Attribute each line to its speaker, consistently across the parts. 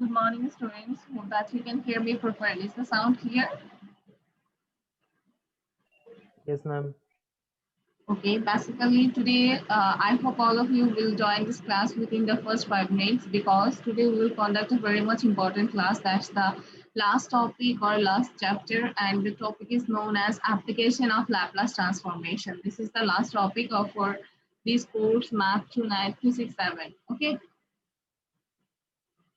Speaker 1: Good morning, students. Hope that you can hear me properly. Is the sound clear?
Speaker 2: Yes, ma'am.
Speaker 1: Okay, basically today, I hope all of you will join this class within the first 5 minutes because today we will conduct a very much important class. That's the last topic or last chapter, and the topic is known as application of Laplace transformation. This is the last topic of our this course, Math 29267. Okay.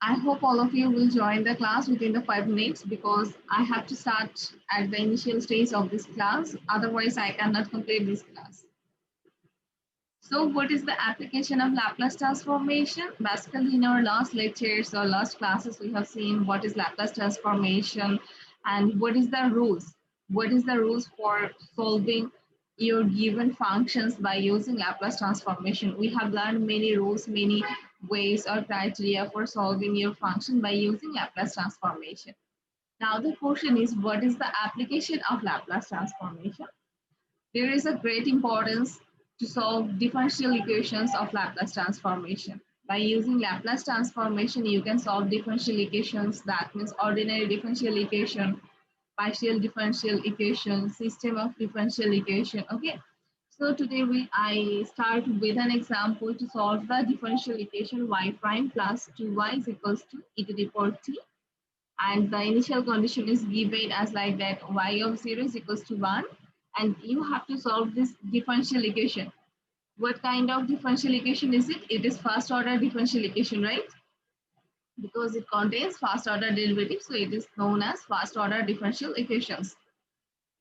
Speaker 1: I hope all of you will join the class within the 5 minutes because I have to start at the initial stage of this class. Otherwise, I cannot complete this class. So what is the application of Laplace transformation? Basically, in our last lectures or last classes, we have seen what is Laplace transformation and what is the rules. What is the rules for solving your given functions by using Laplace transformation? We have learned many rules, many ways or criteria for solving your function by using Laplace transformation. Now the question is, what is the application of Laplace transformation? There is a great importance to solve differential equations of Laplace transformation. By using Laplace transformation, you can solve differential equations. That means ordinary differential equation, partial differential equation, system of differential equation. Okay. So today I start with an example to solve the differential equation y prime plus 2y is equals to e to the power t. And the initial condition is given as like that y of 0 is equals to 1, and you have to solve this differential equation. What kind of differential equation is it? It is first order differential equation, right? Because it contains first order derivative, so it is known as first order differential equations.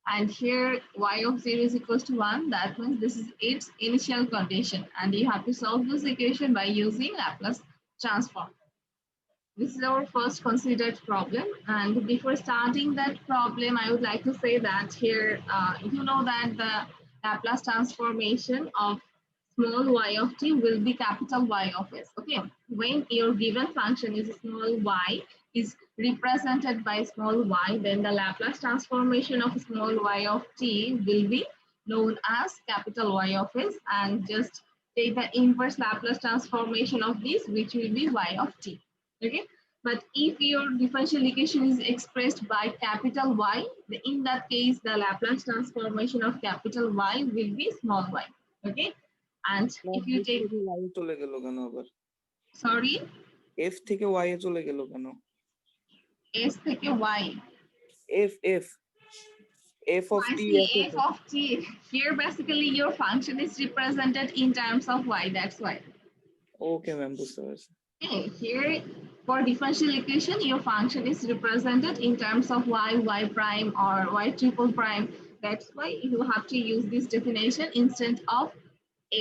Speaker 1: And here y of 0 is equals to 1, that means this is its initial condition, and you have to solve this equation by using Laplace transform. This is our first considered problem, and before starting that problem, I would like to say that here, you know that the Laplace transformation of small y of t will be capital Y of s. Okay, when your given function is small y is represented by small y, then the Laplace transformation of small y of t will be known as capital Y of s, and just take the inverse Laplace transformation of this, which will be y of t. Okay, but if your differential equation is expressed by capital Y, in that case the Laplace transformation of capital Y will be small y. Okay, and if you take
Speaker 3: চলে গেল কেন আবার?
Speaker 1: Sorry,
Speaker 3: f থেকে y এ চলে গেল কেন?
Speaker 1: s থেকে y.
Speaker 3: f of
Speaker 1: I
Speaker 3: t.
Speaker 1: see f of t. Here basically your function is represented in terms of y. That's why.
Speaker 3: Okay, ma'am, বুঝতে পারছি।
Speaker 1: Okay, here for differential equation, your function is represented in terms of y prime or y triple prime. That's why you have to use this definition instead of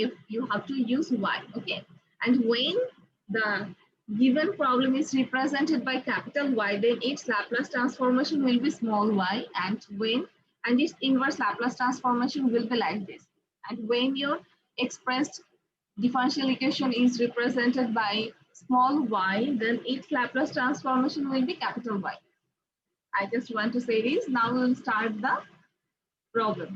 Speaker 1: f, you have to use y. Okay, and when the given problem is represented by capital Y, then its Laplace transformation will be small y, and its inverse Laplace transformation will be like this. And when your expressed differential equation is represented by small y, then its Laplace transformation will be capital Y. I just want to say this. Now we will start the problem.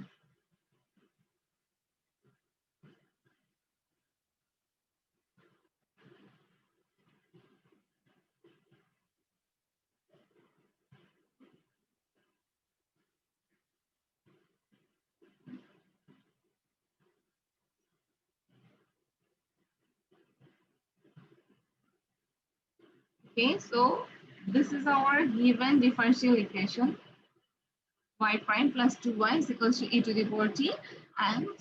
Speaker 1: Okay, so this is our given differential equation. Y prime plus 2y is equals to e to the power t, and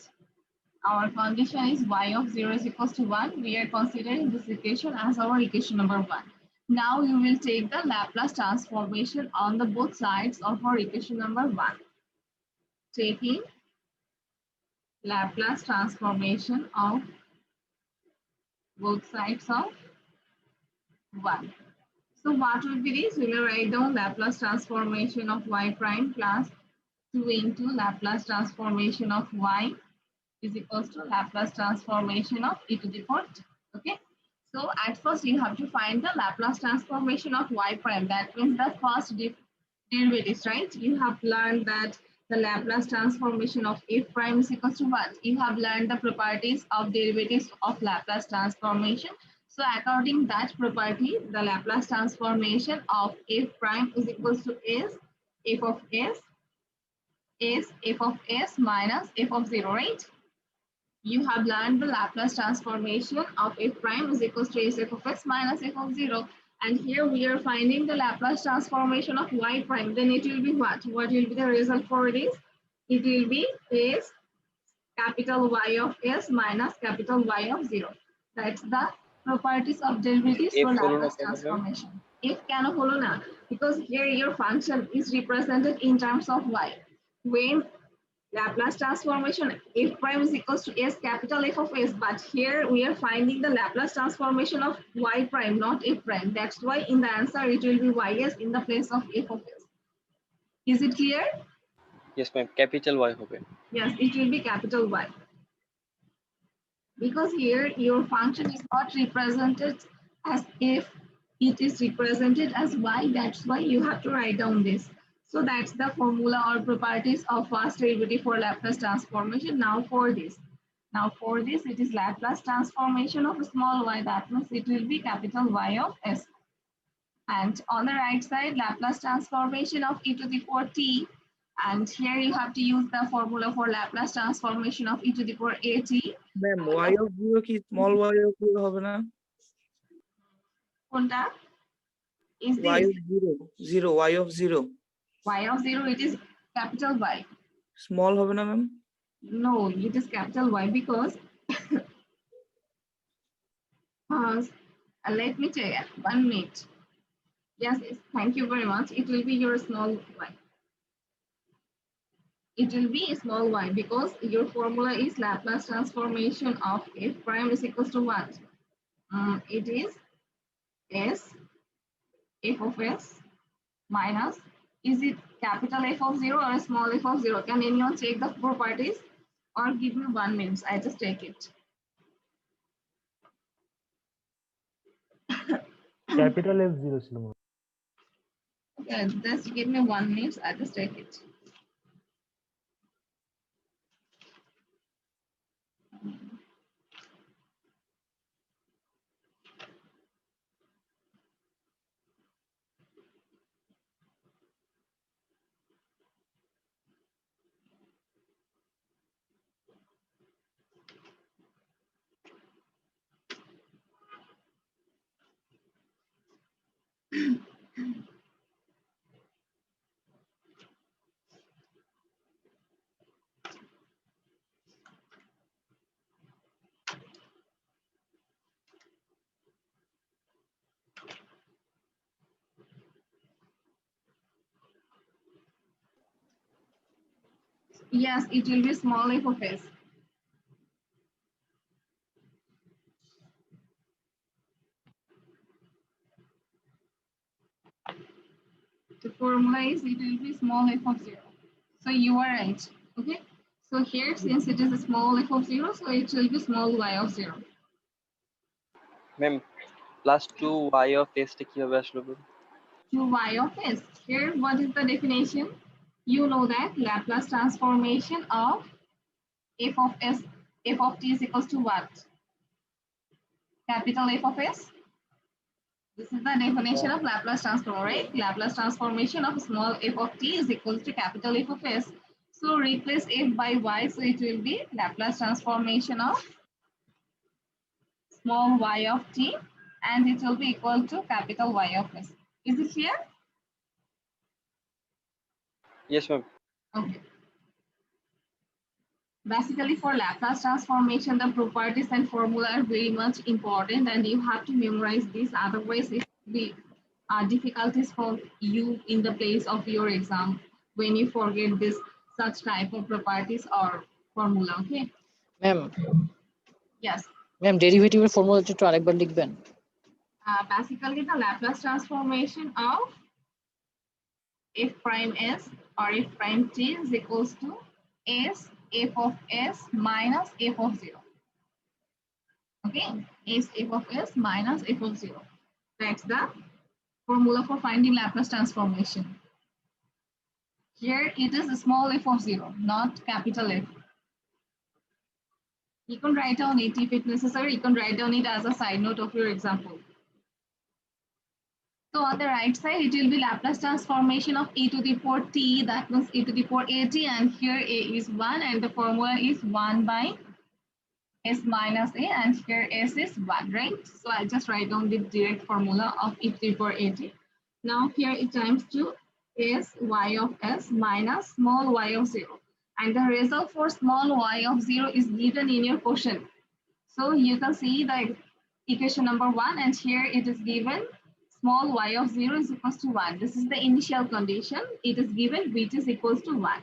Speaker 1: our condition is y of 0 is equals to 1. We are considering this equation as our equation number 1. Now you will take the Laplace transformation on the both sides of our equation number 1. Taking Laplace transformation of both sides of 1. So what will be this? We will write down Laplace transformation of y prime plus 2 into Laplace transformation of y is equals to Laplace transformation of e to the power t. Okay. So at first you have to find the Laplace transformation of y prime. That means the first derivatives, right? You have learned that the Laplace transformation of f prime is equals to what? You have learned the properties of derivatives of Laplace transformation. So according that property, the Laplace transformation of f prime is equals to s f of s f of s minus f of 0, right? You have learned the Laplace transformation of f prime is equals to s f of s minus f of 0. And here we are finding the Laplace transformation of y prime. Then it will be what? What will be the result for this? It will be s capital Y of s minus capital Y of 0. That's the properties of derivatives
Speaker 3: F
Speaker 1: for
Speaker 3: হলো না
Speaker 1: Laplace
Speaker 3: কেন ma'am?
Speaker 1: transformation. If কেন হলো না? Because here your function is represented in terms of y. When Laplace transformation f prime is equals to s capital F of s, but here we are finding the Laplace transformation of y prime, not f prime. That's why in the answer it will be ys in the place of f of s. Is it clear?
Speaker 4: Yes, ma'am. Capital Y হবে.
Speaker 1: Yes, it will be capital Y. Because here your function is not represented as if, it is represented as y. That's why you have to write down this. So that's the formula or properties of first derivative for Laplace transformation. Now for this, it is Laplace transformation of small y. That means it will be capital Y of s. And on the right side, Laplace transformation of e to the power t. And here you have to use the formula for Laplace transformation of e to the power at.
Speaker 3: Ma'am y of 0 কি small y of 0 হবে না?
Speaker 1: Konta is
Speaker 3: y
Speaker 1: this
Speaker 3: of 0 y of 0
Speaker 1: y of 0, it is capital Y.
Speaker 3: Small হবে না ma'am?
Speaker 1: No, it is capital Y because let me tell you, 1 minute. Yes, thank you very much. It will be your small y. It will be a small y because your formula is Laplace transformation of f prime is equals to what? It is s f of s minus, is it capital F of 0 or small f of 0? Can anyone check the properties or give me 1 minute? I just take it.
Speaker 2: Capital F zero ছিল মনে হয়।
Speaker 1: Okay, just give me 1 minute. I just take it. Yes, it will be small f of s. The formula is it will be small f of 0. So you are right. Okay. So here, since it is a small f of 0, so it will be small y of 0.
Speaker 4: Ma'am, plus 2y of s টা কিভাবে আসলো?
Speaker 1: 2y of s. Here, what is the definition? You know that Laplace transformation of f of s, f of t is equals to what? Capital F of s. This is the definition of Laplace transform, right? Laplace transformation of small f of t is equal to capital F of s. So replace f by y, so it will be Laplace transformation of small y of t, and it will be equal to capital Y of s. Is it clear?
Speaker 4: Yes, ma'am.
Speaker 1: Okay. Basically, for Laplace transformation, the properties and formula are very much important, and you have to memorize this. Otherwise, it will be difficulties for you in the place of your exam when you forget this such type of properties or formula. Okay.
Speaker 5: Ma'am
Speaker 1: Yes.
Speaker 5: Ma'am ডেরিভেটিভের ফর্মুলাটা একটু আরেকবার লিখবেন।
Speaker 1: Basically, the Laplace transformation of f prime s or f prime t is equals to s f of s minus f of 0. Okay, s f of s minus f of 0. That's the formula for finding Laplace transformation. Here it is a small f of 0, not capital F. You can write down it if it's necessary. You can write down it as a side note of your example. So on the right side, it will be Laplace transformation of e to the power t, that means e to the power at, and here a is 1 and the formula is 1 by s minus a, and here s is 1, right? So I just write down the direct formula of e to the power at. Now here it times to s y of s minus small y of 0. And the result for small y of 0 is given in your question. So you can see the equation number 1, and here it is given small y of 0 is equals to 1. This is the initial condition. It is given which is equals to 1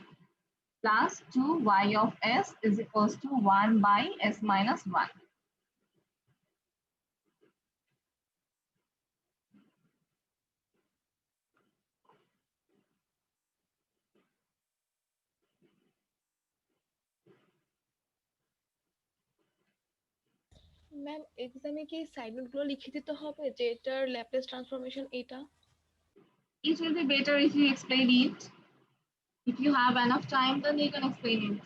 Speaker 1: plus 2y of s is equals to 1 by s minus 1.
Speaker 6: Ma'am এক্সামে কি side নোটগুলো লিখে দিতে হবে যে এটার Laplace transformation এটা?
Speaker 1: It will be better if you explain it. If you have enough time, then you can explain it.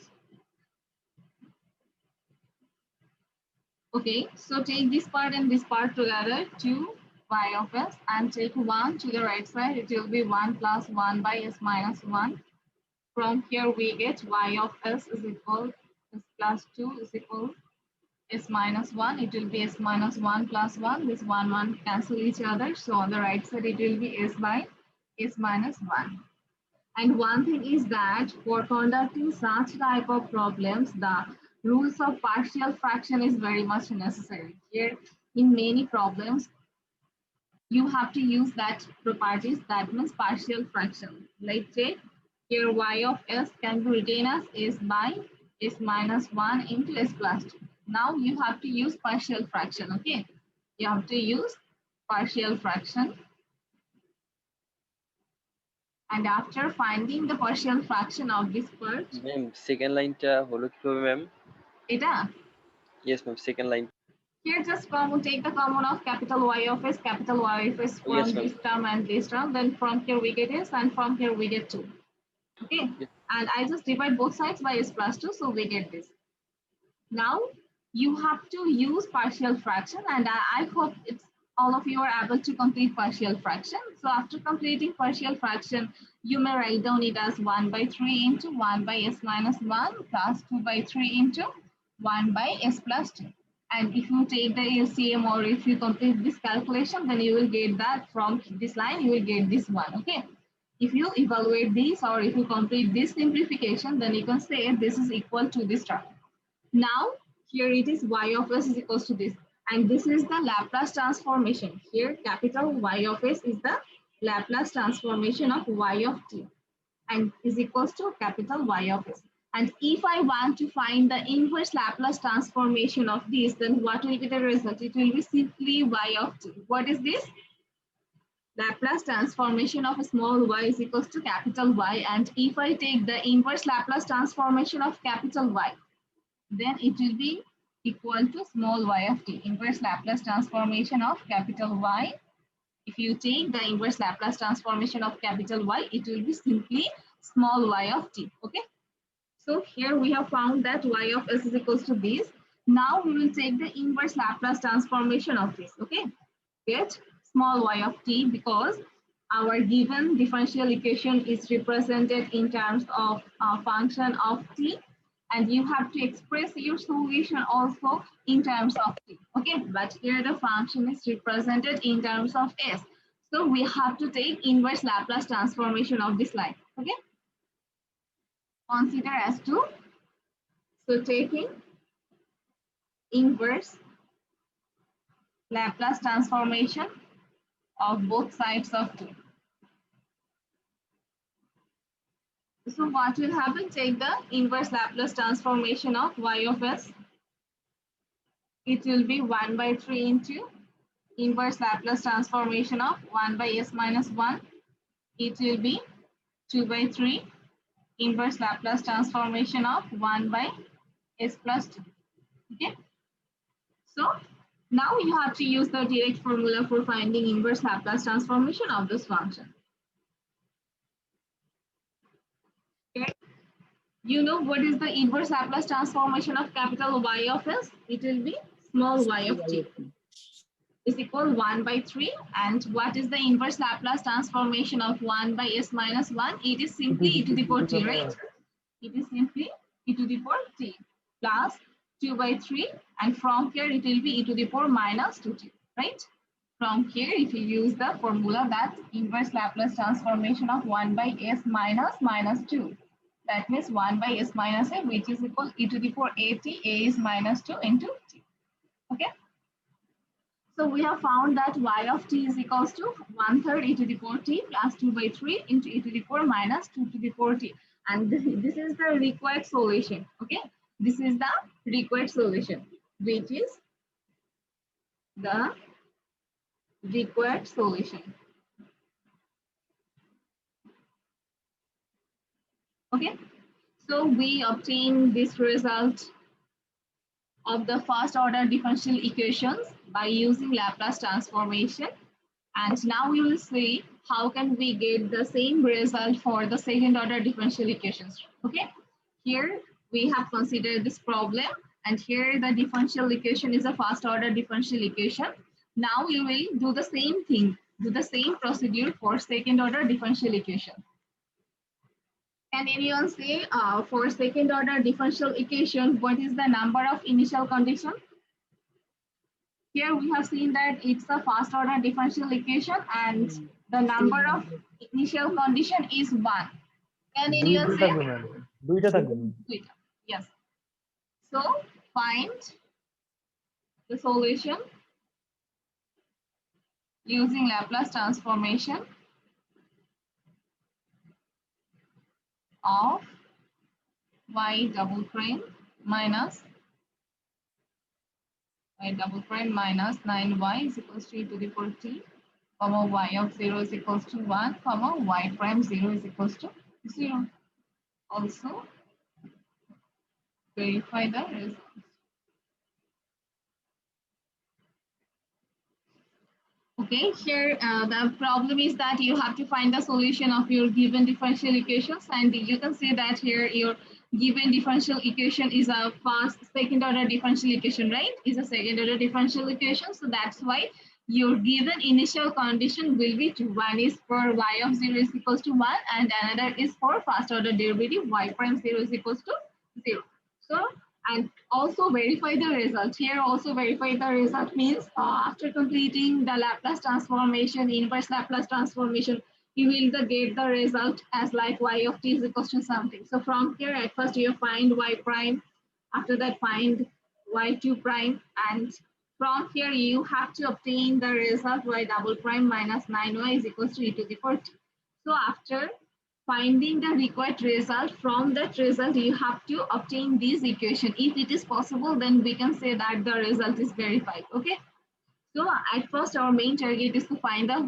Speaker 1: Okay, so take this part and this part together, 2y of s, and take 1 to the right side. It will be 1 plus 1 by s minus 1. From here we get y of s is equal s plus 2 is equal s minus 1. It will be s minus 1 plus 1. This 1 cancel each other. So on the right side it will be s by s minus 1. And one thing is that for conducting such type of problems, the rules of partial fraction is very much necessary. Here in many problems, you have to use that properties, that means partial fraction. Let's say here y of s can be written as s by s minus 1 into s plus 2. Now you have to use partial fraction, okay? You have to use partial fraction. And after finding the partial fraction of this part,
Speaker 4: ma'am second লাইনটা হলো কিভাবে ma'am?
Speaker 1: এটা
Speaker 4: yes ma'am second line.
Speaker 1: here just take the common of capital Y of s, capital Y of s from
Speaker 4: Yes, ma'am.
Speaker 1: this term and this term. Then from here we get s, and from here we get 2. Okay,
Speaker 4: Yes.
Speaker 1: and I just divide both sides by s plus 2, so we get this. Now you have to use partial fraction, and I hope it's all of you are able to complete partial fraction. So after completing partial fraction, you may write down it as 1 by 3 into 1 by s minus 1 plus 2 by 3 into 1 by s plus 2. And if you take the LCM or if you complete this calculation, then you will get that from this line, you will get this one, okay? If you evaluate this or if you complete this simplification, then you can say this is equal to this term. Now, here it is y of s is equals to this. And this is the Laplace transformation. Here, capital Y of s is the Laplace transformation of y of t and is equals to capital Y of s. And if I want to find the inverse Laplace transformation of this, then what will be the result? It will be simply y of t. What is this? Laplace transformation of small y is equals to capital Y. And if I take the inverse Laplace transformation of capital Y, then it will be equal to small y of t. Inverse Laplace transformation of capital Y. If you take the inverse Laplace transformation of capital Y, it will be simply small y of t. Okay. So here we have found that y of s is equals to this. Now we will take the inverse Laplace transformation of this. Okay. Get small y of t because our given differential equation is represented in terms of a function of t. And you have to express your solution also in terms of t. Okay, but here the function is represented in terms of s. So we have to take inverse Laplace transformation of this line. Okay, consider as 2. So taking inverse Laplace transformation of both sides of 2. So what will happen? Take the inverse Laplace transformation of y of s. It will be 1 by 3 into inverse Laplace transformation of 1 by s minus 1. It will be 2 by 3 inverse Laplace transformation of 1 by s plus 2. Okay. So now you have to use the direct formula for finding inverse Laplace transformation of this function. Okay. You know what is the inverse Laplace transformation of capital Y of S? It will be small y of t is equal 1 by 3. And what is the inverse Laplace transformation of 1 by S minus 1? It is simply e to the power t, right? It is simply e to the power t plus 2 by 3. And from here, it will be e to the power minus 2t, right? From here, if you use the formula, that inverse Laplace transformation of 1 by S minus 2. That means 1 by S minus A, which is equal e to the power at. A is minus 2 into t. Okay. So we have found that y of t is equals to 1/3 e to the power t plus 2 by 3 into e to the power minus 2 to the power t. And this is the required solution. Okay. This is the required solution, which is the required solution. Okay. So we obtain this result of the first order differential equations by using Laplace transformation. And now we will see how can we get the same result for the second order differential equations. Okay, here we have considered this problem, and here the differential equation is a first order differential equation. Now we will do the same thing, do the same procedure for second order differential equation. Can anyone say for second order differential equation, what is the number of initial condition? Here we have seen that it's a first order differential equation and the number of initial condition is 1. Can anyone say?
Speaker 2: দুইটা থাকবে ma'am
Speaker 1: Duita. Yes. So find the solution using Laplace transformation of y double prime minus 9y is equals to e to the power t, comma y of 0 is equals to 1, comma y prime 0 is equals to 0. Also verify the result. Okay, here the problem is that you have to find the solution of your given differential equations, and you can see that here your given differential equation is a second order differential equation, right? Is a second order differential equation, so that's why your given initial condition will be 2. One is for y of 0 is equals to 1, and another is for first order derivative y prime 0 is equals to 0. So, and also verify the result. Here also verify the result means after completing the Laplace transformation, inverse Laplace transformation, you will get the result as like y of t is equals to something. So from here at first you find y prime, after that find y2 prime, and from here you have to obtain the result y double prime minus 9y is equals to e to the power t. So after finding the required result, from that result you have to obtain this equation. If it is possible, then we can say that the result is verified. Okay, so at first our main target is to find the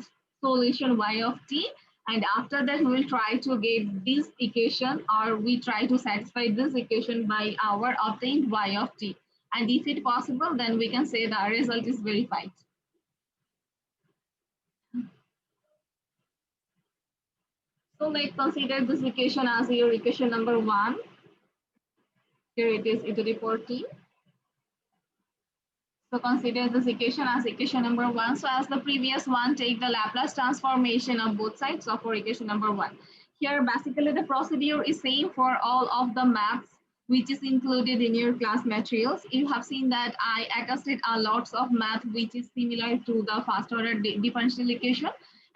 Speaker 1: solution y of t, and after that we will try to get this equation, or we try to satisfy this equation by our obtained y of t, and if it possible, then we can say the result is verified. So let's consider this equation as your equation number 1. Here it is e to the power t. So consider this equation as equation number 1. So as the previous one, take the Laplace transformation of both sides of our equation number 1. Here basically the procedure is same for all of the maths which is included in your class materials. You have seen that I attested a lots of math which is similar to the first order differential equation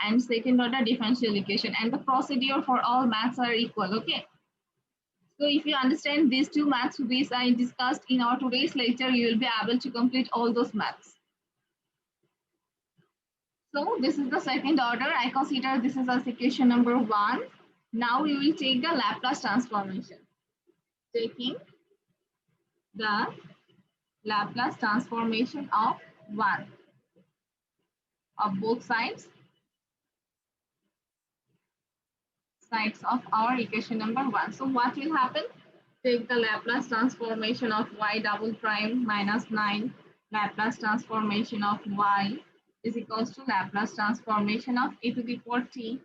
Speaker 1: and second order differential equation, and the procedure for all maths are equal. Okay. So if you understand these two maths which I discussed in our today's lecture, you will be able to complete all those maths. So this is the second order. I consider this is as equation number 1. Now we will take the Laplace transformation. Taking the Laplace transformation of 1 of both sides of our equation number 1. So what will happen? Take the Laplace transformation of y double prime minus 9 Laplace transformation of y is equals to Laplace transformation of e to the power t,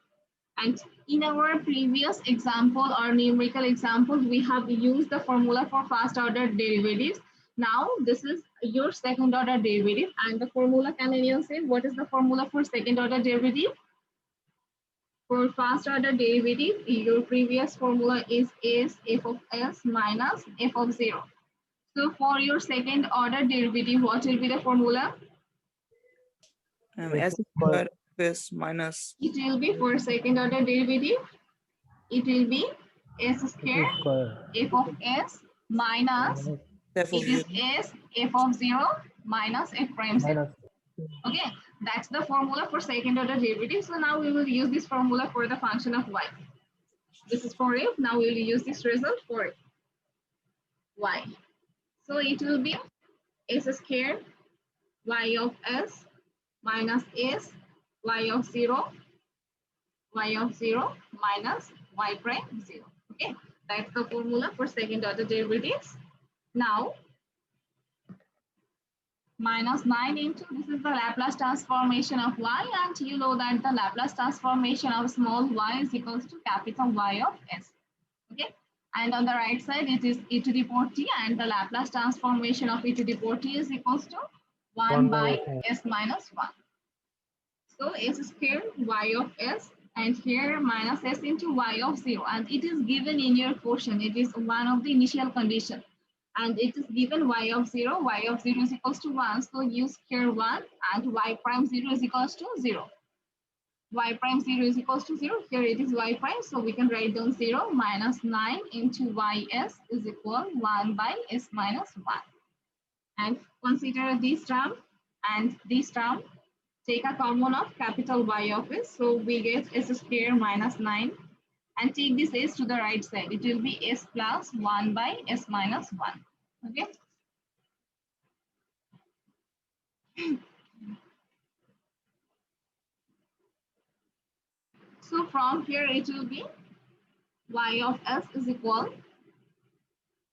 Speaker 1: And in our previous example or numerical examples, we have used the formula for first order derivatives. Now this is your second order derivative, and the formula, can anyone say what is the formula for second order derivative? For first order derivative, your previous formula is f of s minus f of 0. So for your second order derivative, what will be the formula?
Speaker 3: S square s minus
Speaker 1: It will be for second order derivative, it will be s square
Speaker 2: square
Speaker 1: f of s minus,
Speaker 3: f of
Speaker 1: it is
Speaker 3: 0.
Speaker 1: s f of 0 minus f prime 0.
Speaker 2: minus
Speaker 1: Okay, that's the formula for second order derivative. So now we will use this formula for the function of y. This is for f. Now we will use this result for y. So it will be s square y of s minus s y of 0 minus y prime 0. Okay, that's the formula for second order derivatives. Now minus 9 into, this is the Laplace transformation of y, and you know that the Laplace transformation of small y is equals to capital Y of s. Okay, and on the right side it is e to the power t, and the Laplace transformation of e to the power t is equals to 1 by s minus 1. So s square y of s, and here minus s into y of 0, and it is given in your quotient. It is one of the initial condition, and it is given y of 0 is equals to 1. So use here 1, and y prime 0 is equals to 0. Y prime 0 is equals to 0. Here it is y prime, so we can write down 0 minus 9 into ys is equal 1 by s minus 1. And consider this term and this term. Take a common of capital Y of s. So we get s square minus 9. And take this s to the right side. It will be s plus 1 by s minus 1. Okay. So from here it will be y of s is equal.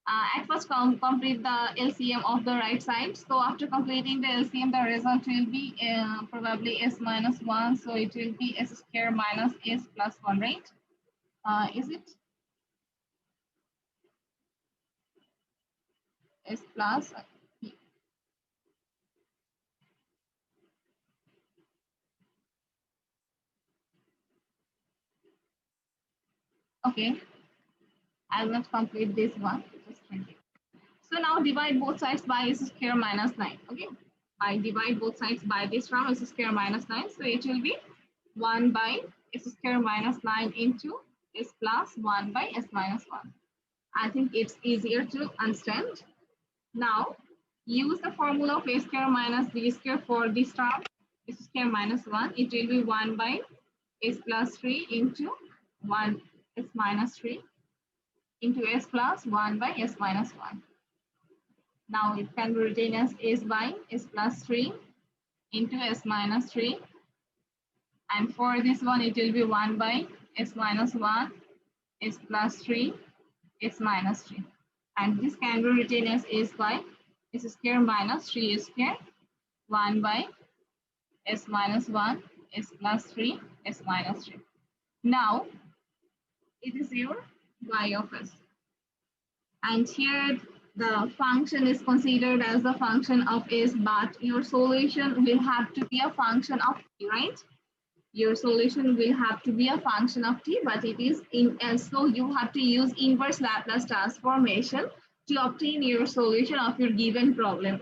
Speaker 1: At first complete the LCM of the right side. So after completing the LCM, the result will be probably s minus 1. So it will be s square minus s plus 1, right? Is it? S plus. Okay, I'll not complete this one. Just 20. So now divide both sides by s square minus 9. Okay, I divide both sides by this term s square minus 9. So it will be 1 by s square minus 9 into s plus 1 by s minus 1. I think it's easier to understand. Now use the formula of a square minus b square for this term, s square minus 1. It will be 1 by s plus 3 into 1 s minus 3 into s plus 1 by s minus 1. Now it can be written as s by s plus 3 into s minus 3. And for this one, it will be 1 by s minus 1, s plus 3, s minus 3. And this can be written as s by s square minus 3 square, 1 by s minus 1, s plus 3, s minus 3. Now, it is your y of s. And here the function is considered as the function of s, but your solution will have to be a function of t, right? Your solution will have to be a function of t, but it is in, and so you have to use inverse Laplace transformation to obtain your solution of your given problem.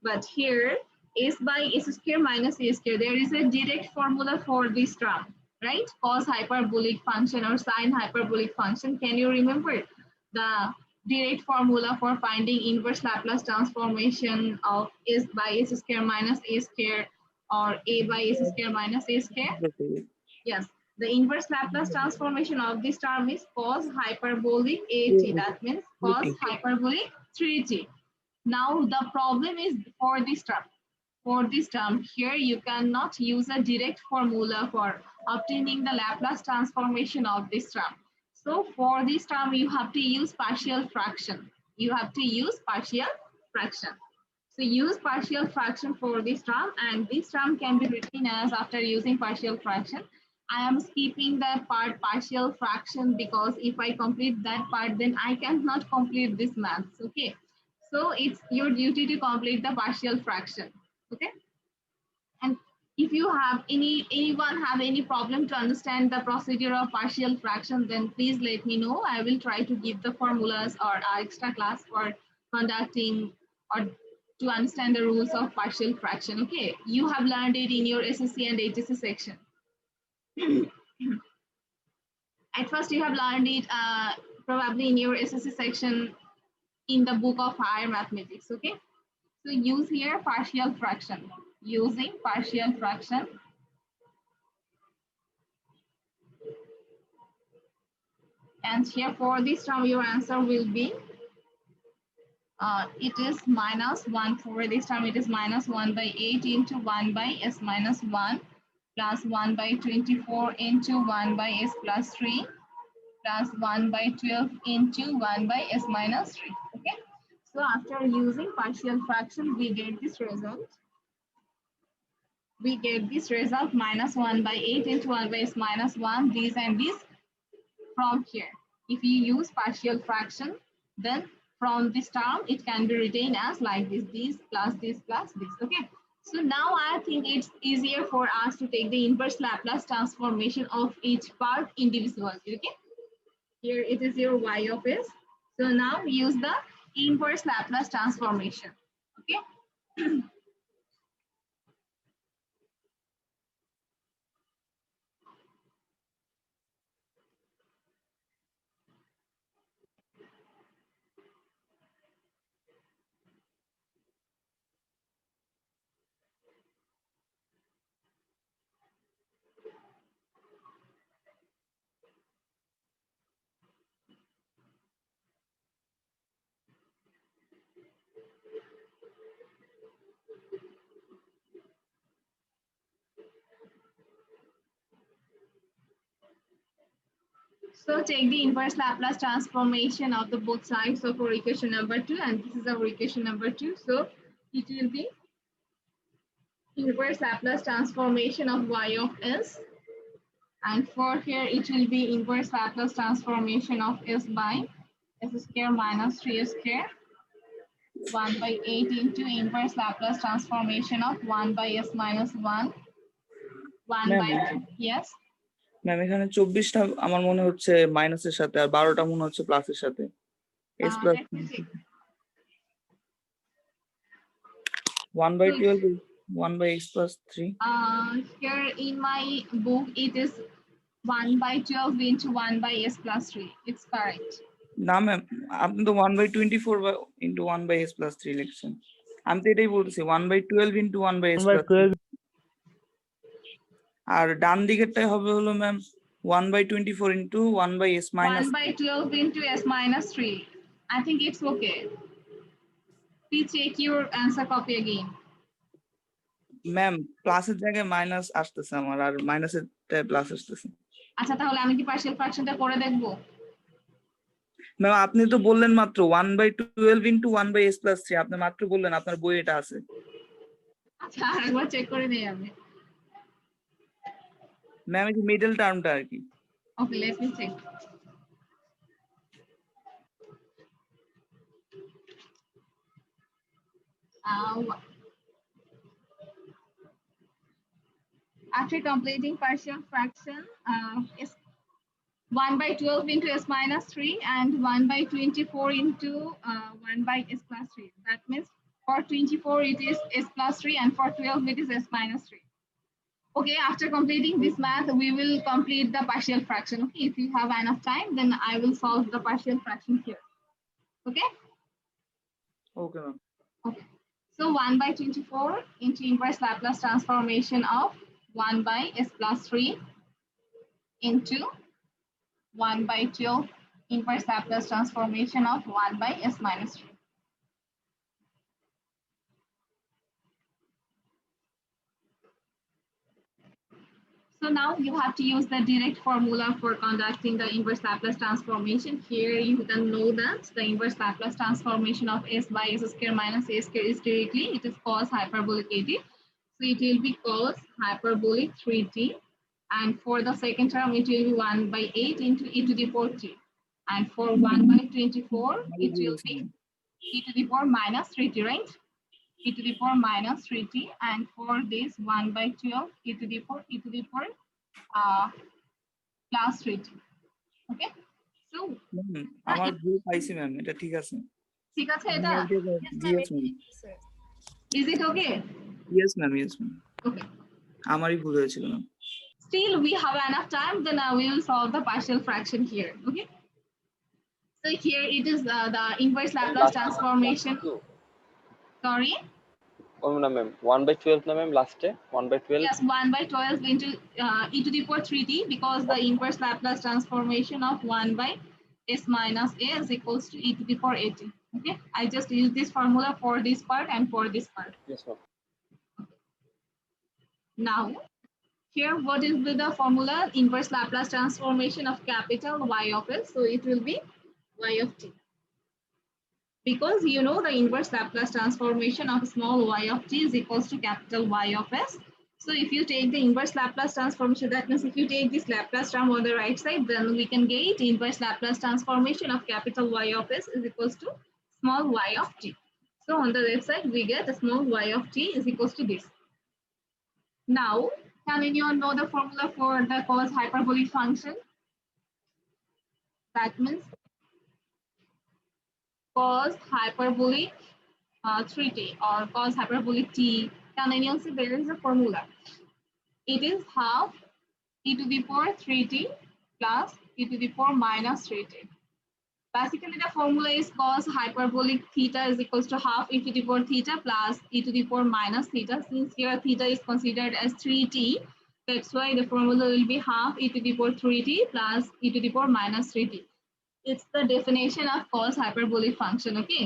Speaker 1: But here, s by s square minus a square, there is a direct formula for this term, right? Cos hyperbolic function or sine hyperbolic function. Can you remember the direct formula for finding inverse Laplace transformation of s by s square minus a square, or a by s square minus a square? Yes, the inverse Laplace transformation of this term is cos hyperbolic at. That means cos hyperbolic 3t. Now the problem is for this term. For this term here, you cannot use a direct formula for obtaining the Laplace transformation of this term. So for this term, you have to use partial fraction. You have to use partial fraction. So use partial fraction for this term, and this term can be written as, after using partial fraction, I am skipping the part partial fraction because if I complete that part, then I cannot complete this maths. Okay. So it's your duty to complete the partial fraction. Okay. And if you have anyone have any problem to understand the procedure of partial fraction, then please let me know. I will try to give the formulas or extra class for conducting or to understand the rules of partial fraction. Okay, you have learned it in your SSC and HSC section. At first, you have learned it probably in your SSC section in the book of higher mathematics. Okay, so use here partial fraction. Using partial fraction, and here for this term your answer will be it is -1. For this term it is -1/8 into 1/s minus 1 plus 1/24 into 1/s plus 3 plus 1/12 into 1/s minus 3. Okay, so after using partial fraction we get this result. We get this result -1/8 into 1/s minus 1, these and these from here. If you use partial fraction, then from this term it can be written as like this plus this plus this. Okay, so now I think it's easier for us to take the inverse Laplace transformation of each part individually. Okay, here it is your y of s. So now use the inverse Laplace transformation. Okay. So take the inverse Laplace transformation of the both sides of our equation number 2, and this is our equation number 2. So it will be inverse Laplace transformation of y of s, and for here it will be inverse Laplace transformation of s by s square minus 3s square 1/8 into inverse Laplace transformation of 1/s minus 1 1/2. Yes.
Speaker 3: Ma'am এখানে 24টা আমার মনে হচ্ছে মাইনাসের সাথে আর 12টা মনে হচ্ছে প্লাসের সাথে s plus
Speaker 1: Let me check.
Speaker 3: 1/12 is 1/x plus 3.
Speaker 1: Here in my book it is 1/12 into 1/s plus 3. It's correct.
Speaker 3: না ম্যাম আপনি তো 1/24 into 1/s plus 3 লিখছেন। আমি তো এটাই বলতেছি 1/12 into 1/s plus 3।
Speaker 2: 1/12
Speaker 3: আর ডান দিকেরটাই হবে হলো ma'am 1/24 into 1/s minus
Speaker 1: 1/12 into s minus 3. I think it's okay. Please check your answer copy again.
Speaker 3: Ma'am প্লাসের জায়গায় মাইনাস আসতেছে আমার আর মাইনাসের প্লাস আসতেছে।
Speaker 1: আচ্ছা তাহলে আমি কি পার্শিয়াল ফ্র্যাকশনটা করে দেখব?
Speaker 3: ম্যাম আপনি তো বললেন মাত্র 1/12 into 1/s plus 3 আপনি মাত্র বললেন আপনার বই এটা আছে।
Speaker 1: আচ্ছা আরেকবার চেক করে নেই আমি।
Speaker 3: ম্যাম এই মিডল টার্মটা আর কি।
Speaker 1: Okay, let me check. After completing partial fraction, is 1/12 into s minus 3 and 1/24 into 1/s plus 3. That means for 24 it is s plus 3 and for 12 it is s minus 3. Okay, after completing this math, we will complete the partial fraction. Okay, if you have enough time, then I will solve the partial fraction here. Okay?
Speaker 3: Okay, ma'am.
Speaker 1: Okay. So 1/24 into inverse Laplace transformation of 1/s plus 3 into 1/12 inverse Laplace transformation of 1/s minus 3. So now you have to use the direct formula for conducting the inverse Laplace transformation. Here you can know that the inverse Laplace transformation of s by s square minus a square is directly, it is cos hyperbolic 80. So it will be cos hyperbolic 3t And for the second term, it will be 1 by 8 into e to the power 3. And for 1 by 24, it will be e to the power minus 3t, right? E to the power minus 3t. And for this 1 by 12, e to the power plus 3t. Okay? So,
Speaker 3: আমার ভুল পাইছি ma'am, এটা ঠিক আছে।
Speaker 1: ঠিক আছে এটা?
Speaker 3: Yes ma'am.
Speaker 1: Is it okay?
Speaker 3: Yes ma'am, yes ma'am.
Speaker 1: Okay.
Speaker 3: আমারই ভুল হয়েছিল ma'am.
Speaker 1: Still, we have enough time, then we will solve the partial fraction here. Okay. So here it is the inverse Laplace transformation. Sorry.
Speaker 4: Oh no ma'am, 1 by 12 na ma'am last day 1 by 12.
Speaker 1: Yes, 1 by 12 into e to the power 3t, because the inverse Laplace transformation of 1 by s minus a is equals to e to the power 80. Okay. I just use this formula for this part and for this part.
Speaker 4: Yes ma'am.
Speaker 1: Now, here what is the formula? Inverse Laplace transformation of capital Y of s. So it will be y of t. Because you know the inverse Laplace transformation of small y of t is equals to capital Y of s. So if you take the inverse Laplace transformation, that means if you take this Laplace term on the right side, then we can get inverse Laplace transformation of capital Y of s is equals to small y of t. So on the left side, we get the small y of t is equals to this. Now, can anyone know the formula for the cos hyperbolic function? That means cos hyperbolic 3t or cos hyperbolic t. Can anyone see there is a formula? It is half e to the power 3t plus e to the power minus 3t. Basically, the formula is cos hyperbolic theta is equals to half e to the power theta plus e to the power minus theta. Since here theta is considered as 3t, that's why the formula will be half e to the power 3t plus e to the power minus 3t. It's the definition of cos hyperbolic function, okay?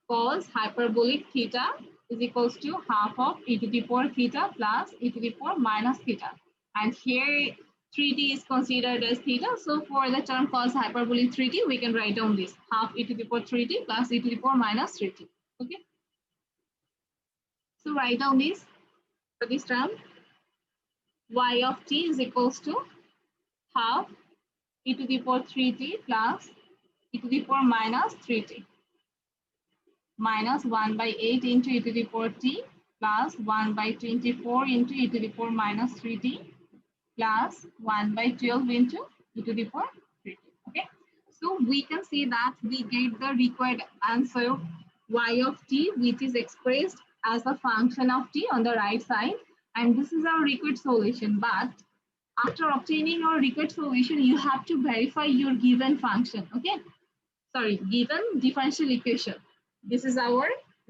Speaker 1: Cos hyperbolic theta is equals to half of e to the power theta plus e to the power minus theta. And here 3t is considered as theta. So for the term cos hyperbolic 3t, we can write down this half e to the power 3t plus e to the power minus 3t. Okay. So write down this for this term. Y of t is equals to half e to the power 3t plus e to the power minus 3t minus 1 by 8 into e to the power t plus 1 by 24 into e to the power minus 3t plus 1 by 12 into e to the power 3t. Okay. So we can see that we get the required answer y of t, which is expressed as a function of t on the right side. And this is our required solution. But after obtaining our required solution, you have to verify your given function. Okay. Sorry, given differential equation. This is our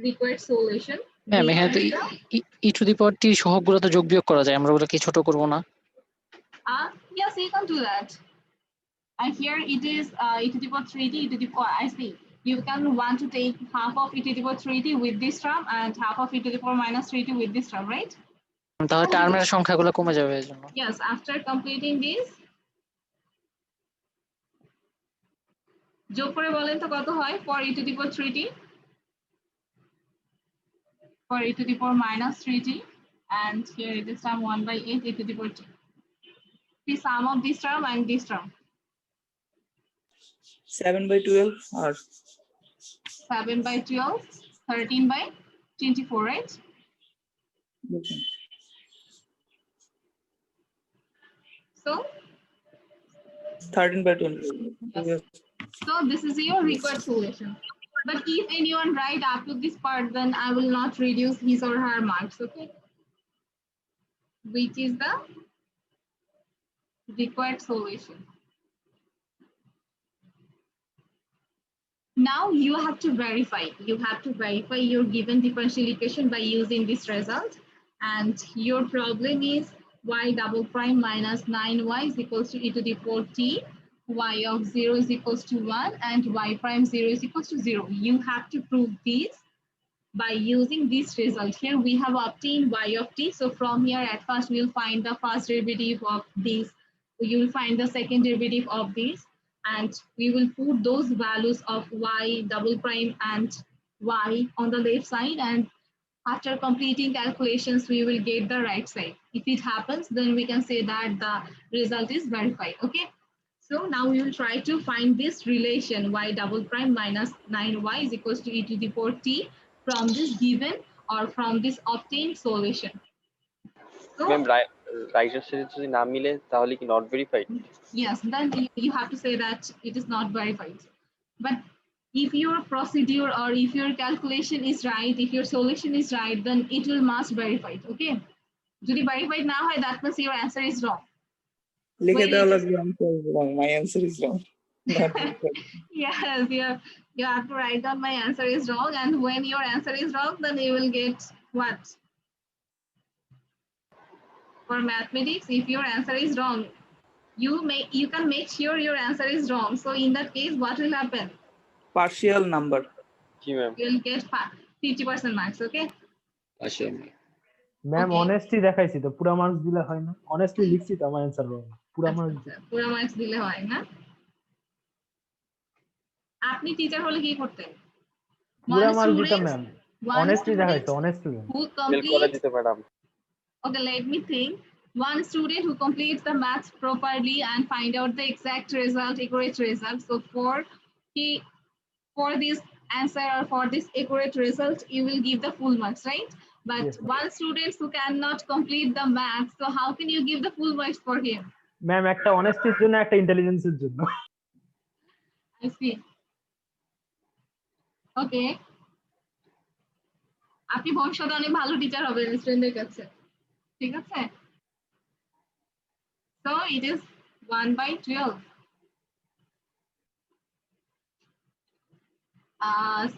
Speaker 1: required solution.
Speaker 5: Ma'am এখানে তো ই to the পাওয়ার টি সহগগুলো তো যোগ বিয়োগ করা যায়, আমরা ওগুলো কি ছোট করব না?
Speaker 1: Yes, you can do that. And here it is e to the power 3t, e to the power, I see. You can want to take half of e to the power 3t with this term and half of e to the power minus 3t with this term, right?
Speaker 5: তাহলে টার্মের সংখ্যাগুলো কমে যাবে এর জন্য।
Speaker 1: Yes, after completing this, যোগ করে বলেন তো কত হয় for e to the power 3t? For e to the power minus 3t, and here it is term 1 by 8 e to the power t. The sum of this term and this term.
Speaker 3: 7 by 12 or
Speaker 1: 7 by 12, 13 by 24, right?
Speaker 3: okay.
Speaker 1: So
Speaker 3: 13 by 20.
Speaker 1: yes. So this is your required solution. But if anyone write up to this part, then I will not reduce his or her marks, okay? Which is the required solution. Now you have to verify. You have to verify your given differential equation by using this result. And your problem is y double prime minus 9y is equals to e to the power t, y of 0 is equals to 1, and y prime 0 is equals to 0. You have to prove this by using this result. Here we have obtained y of t. So from here at first we'll find the first derivative of this. You will find the second derivative of this. And we will put those values of y double prime and y on the left side, and After completing calculations, we will get the right side. If it happens, then we can say that the result is verified. Okay. So now we will try to find this relation y double prime minus 9y is equals to e to the power t from this given or from this obtained solution. So
Speaker 4: ma'am রাইটের সাথে যদি না মিলে তাহলে কি not verified?
Speaker 1: yes, then you have to say that it is not verified. But if your procedure or if your calculation is right, if your solution is right, then it will must verified. Okay. যদি verified না হয়, that means your answer is wrong.
Speaker 3: লিখে
Speaker 1: When
Speaker 3: দেওয়া
Speaker 1: it is-
Speaker 3: লাগবে answer is wrong. My answer is wrong. Not verified.
Speaker 1: Yes, you have to write down my answer is wrong, and when your answer is wrong, then you will get what? For mathematics, if your answer is wrong, you can make sure your answer is wrong. So in that case, what will happen?
Speaker 3: Partial number.
Speaker 4: G ma'am.
Speaker 1: You will get 50% marks. Okay.
Speaker 2: Ma'am
Speaker 1: Okay.
Speaker 2: Honesty দেখাইছি তো, পুরা marks দিলে হয় না? Honestly লিখছি তো, আমার answer রং, পুরা মার্কস
Speaker 1: পুরো মার্কস দিলে হয় না? আপনি টিচার হলে কি করতেন?
Speaker 2: পুরা
Speaker 1: One
Speaker 2: মার্কস দিতাম
Speaker 1: student,
Speaker 2: ম্যাম,
Speaker 1: one
Speaker 2: অনেস্টলি দেখাইছে,
Speaker 1: student
Speaker 2: অনেস্টলি।
Speaker 1: who
Speaker 4: ফেল করে
Speaker 1: completes
Speaker 4: দিতে madam.
Speaker 1: Okay, let me think. One student who completes the maths properly and find out the exact result, accurate result. So for this answer or for this accurate result, you will give the full marks, right? But
Speaker 2: Yes, ma'am.
Speaker 1: one student who cannot complete the maths, so how can you give the full marks for him?
Speaker 2: Ma'am একটা অনেস্টির জন্য, একটা ইন্টেলিজেন্সের জন্য।
Speaker 1: I see. Okay. আপনি ভবিষ্যতে অনেক ভালো teacher হবেন স্টুডেন্টদের কাছে, ঠিক আছে? So it is 1/12.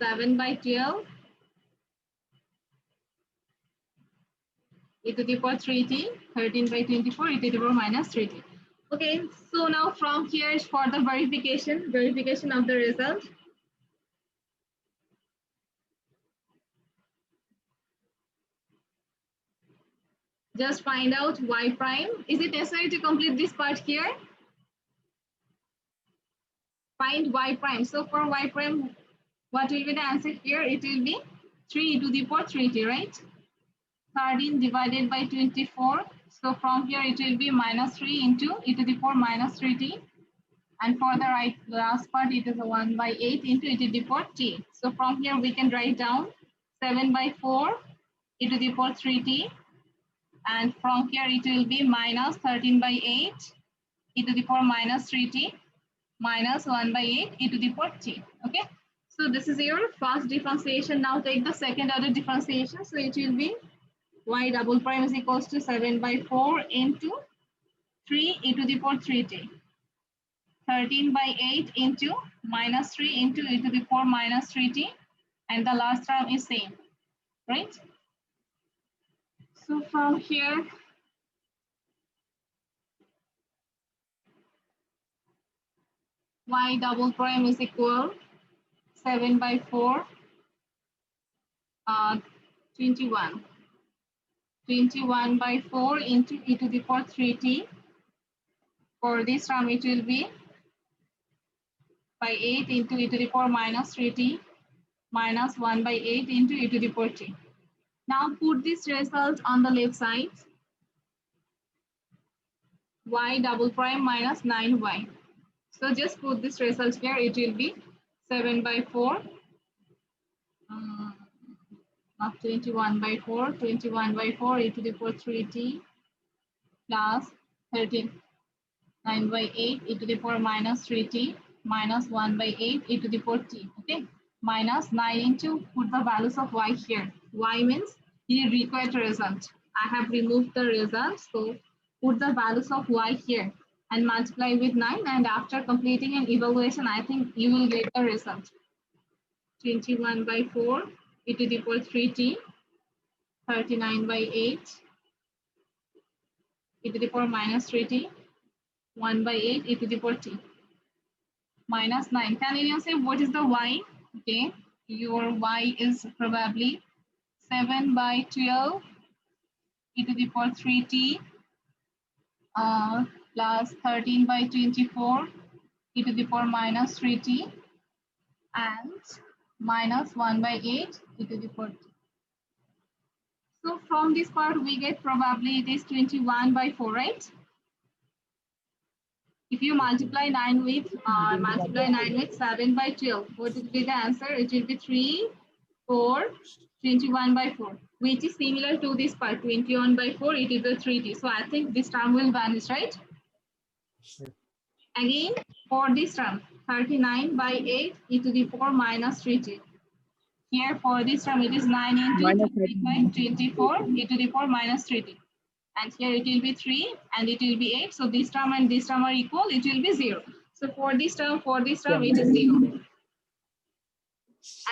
Speaker 1: 7/12 e to the power 3t, 13/24 e to the power minus 3t. Okay, so now from here for the verification of the result. Just find out y prime. Is it necessary to complete this part here? Find y prime. So for y prime, what will be the answer here? It will be 3 e to the power 3t, right? 13 divided by 24. So from here it will be minus 3 into e to the power minus 3t. And for the last part, it is a 1/8 into e to the power t. So from here we can write down 7/4 e to the power 3t. And from here it will be minus 13/8 e to the power minus 3t minus 1/8 e to the power t. Okay. So this is your first differentiation. Now take the second order differentiation. So it will be y double prime is equals to 7/4 into 3 e to the power 3t. 13/8 into minus 3 into e to the power minus 3t. And the last term is same, right? So from here, y double prime is equal 7/4, 21. 21/4 into e to the power 3t. For this term, it will be by 8 into e to the power minus 3t minus 1/8 into e to the power t. Now put this result on the left side. Y double prime minus 9y. So just put this result here. It will be 7/4, not 21/4, 21/4 e to the power 3t plus 13, 9/8 e to the power minus 3t minus 1/8 e to the power t. Okay, minus 9 into, put the values of y here. Y means the required result. I have removed the result, so put the values of y here and multiply with 9, and after completing an evaluation, I think you will get the result. 21/4 e to the power 3t, 39/8 e to the power minus 3t, 1/8 e to the power t, minus 9. Can anyone say what is the y? Okay, your y is probably 7/12 e to the power 3t plus 13/24 e to the power minus 3t and minus 1/8 e to the power t. So from this part, we get probably it is 21 by 4, right? If you multiply 9 with 7 by 12, what will be the answer? It will be 3, 4, 21 by 4, which is similar to this part, 21 by 4, it is the 3t. So I think this term will vanish, right? Again, for this term, 39 by 8 e to the power minus 3t. Here for this term, it is 9 into
Speaker 3: Minus
Speaker 1: 24 e to the power minus 3t. And here it will be 3 and it will be 8. So this term and this term are equal, it will be 0. So for this term, it is 0.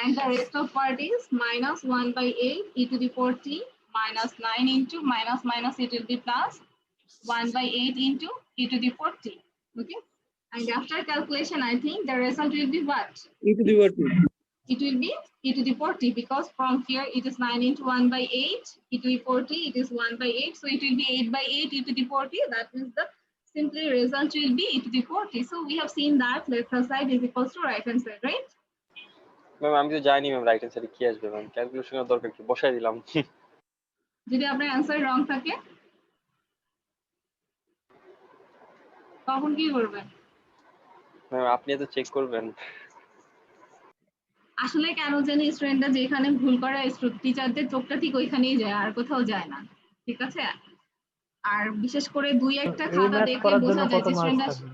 Speaker 1: And the rest of part is minus 1 by 8 e to the power t minus 9 into minus it will be plus 1 by 8 into e to the power t. Okay. And after calculation, I think the result will be what?
Speaker 3: e to the power 2.
Speaker 1: It will be e to the power t, because from here it is 9 into 1 by 8 e to the power t, it is 1 by 8, so it will be 8 by 8 e to the power t. That means the simply result will be e to the power t. So we have seen that left hand side is equals to right hand side, right?
Speaker 4: Ma'am আমি তো জানি ma'am right hand সাইডে কি আসবে ma'am, ক্যালকুলেশনের দরকার কি, বসাই দিলাম।
Speaker 1: যদি আপনার অ্যান্সার রং থাকে তখন কি করবেন?
Speaker 4: ম্যাম আপনি তো চেক করবেন।
Speaker 1: আসলে কেন জানি স্টুডেন্টরা যেখানে ভুল করে টিচারদের চোখটা ঠিক ওইখানেই যায়, আর কোথাও যায় না। ঠিক আছে, আর বিশেষ করে দুই একটা
Speaker 2: এই
Speaker 1: খাতা
Speaker 2: ম্যাথ
Speaker 1: দেখলে
Speaker 2: করার জন্য
Speaker 1: বোঝা যায়
Speaker 2: কত
Speaker 1: যে
Speaker 2: মার্কস
Speaker 1: স্টুডেন্টরা
Speaker 2: থাকবে?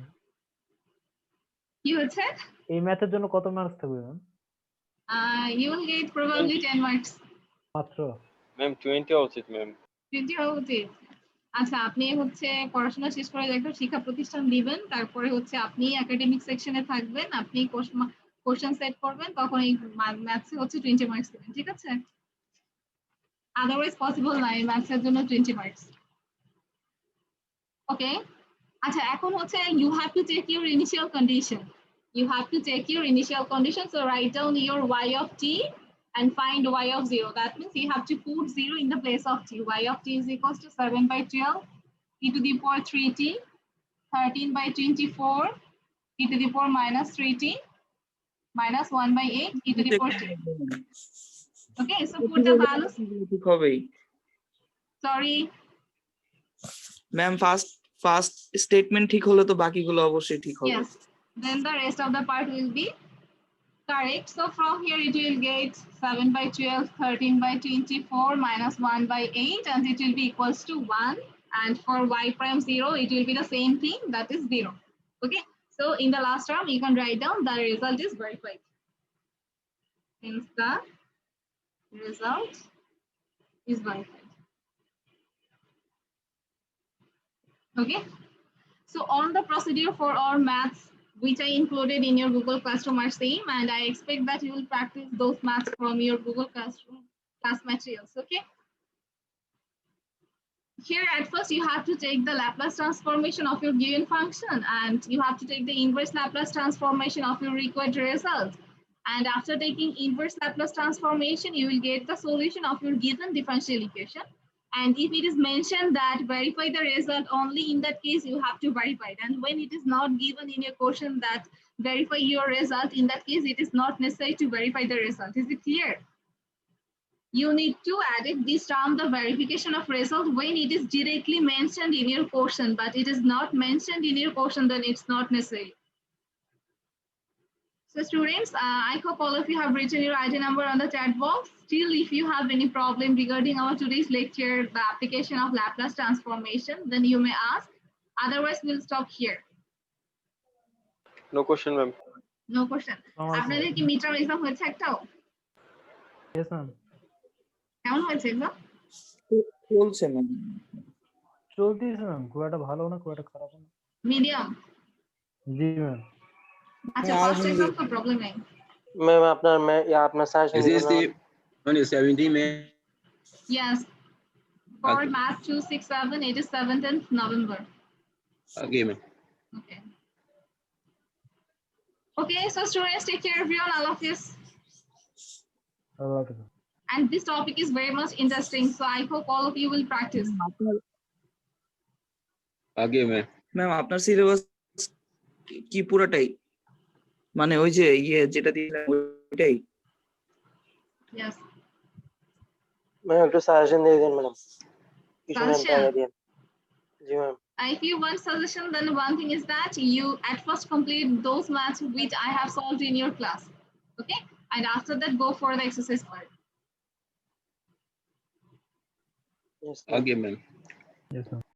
Speaker 1: কি হচ্ছে।
Speaker 2: এই ম্যাথের জন্য কত মার্কস থাকবে ma'am?
Speaker 1: You will get probably 10 marks.
Speaker 2: মাত্র?
Speaker 4: ম্যাম 20 হওয়া উচিত ম্যাম।
Speaker 1: 20 হওয়া উচিত। আচ্ছা, আপনি হচ্ছে পড়াশোনা শেষ করে একটা শিক্ষা প্রতিষ্ঠান দিবেন, তারপরে হচ্ছে আপনি একাডেমিক সেকশনে থাকবেন, আপনি কোশ্চেন সেট করবেন, তখন এই ম্যাথসে হচ্ছে 20 মার্কস দিবেন। ঠিক আছে, আদারওয়াইজ পসিবল না এই ম্যাথসের জন্য 20 মার্কস। ওকে, আচ্ছা এখন হচ্ছে you have to take your initial condition. You have to take your initial condition. So write down your y of t and find y of 0. That means you have to put 0 in the place of t. Y of t is equals to 7 by 12 e to the power 3t, 13 by 24 e to the power minus 3t, minus 1 by 8 e to the power t. Okay, so put the values.
Speaker 3: ঠিক হবেই
Speaker 1: Sorry.
Speaker 3: Ma'am first statement ঠিক হলে তো বাকিগুলো অবশ্যই ঠিক হবে।
Speaker 1: Yes, then the rest of the part will be correct. So from here it will get 7 by 12, 13 by 24 minus 1 by 8, and it will be equals to 1. And for y prime 0, it will be the same thing, that is 0. Okay, so in the last term, you can write down the result is verified. Hence the result is verified. Okay, so all the procedure for our maths which I included in your Google Classroom are same, and I expect that you will practice those maths from your Google Classroom class materials. Okay, here at first you have to take the Laplace transformation of your given function, and you have to take the inverse Laplace transformation of your required result. And after taking inverse Laplace transformation, you will get the solution of your given differential equation. And if it is mentioned that verify the result, only in that case you have to verify it. And when it is not given in your question that verify your result, in that case it is not necessary to verify the result. Is it clear? You need to add it this term, the verification of result, when it is directly mentioned in your question, but it is not mentioned in your question, then it's not necessary. So students, I hope all of you have written your ID number on the chat box. Still, if you have any problem regarding our today's lecture, the application of Laplace transformation, then you may ask. Otherwise, we'll stop here.
Speaker 4: No question ma'am.
Speaker 1: No question. আপনাদের কি midterm exam হয়েছে একটাও?
Speaker 2: Yes ma'am.
Speaker 1: কেমন হয়েছে exam?
Speaker 3: চলছে ma'am.
Speaker 2: চলতেছে ma'am, খুব একটা ভালো না, খুব একটা খারাপ না।
Speaker 1: মিডিয়াম?
Speaker 2: জি ম্যাম।
Speaker 1: আচ্ছা, ফার্স্ট এক্সাম তো প্রবলেম নেই।
Speaker 7: ম্যাম আপনার suggestion
Speaker 8: Is the on your 17 May?
Speaker 1: Yes. For
Speaker 8: Okay.
Speaker 1: Math 267, it is 7th November.
Speaker 8: Okay, ma'am.
Speaker 1: Okay. Okay, so students, take care everyone. I love this. And this topic is very much interesting, so I hope all of you will practice.
Speaker 8: Okay, ma'am.
Speaker 3: Ma'am আপনার syllabus কি পুরোটাই, মানে ওই যে যেটা দিলাম ওইটাই?
Speaker 1: Yes.
Speaker 7: Ma'am एक तो सजेशन दे दें मैडम किसी मैम
Speaker 1: Suggestion?
Speaker 7: पे दिया जी ma'am
Speaker 1: If you want suggestion, then one thing is that you at first complete those maths which I have solved in your class. Okay, and after that go for the exercise part.
Speaker 7: Yes
Speaker 8: Okay, ma'am.
Speaker 2: Yes, ma'am.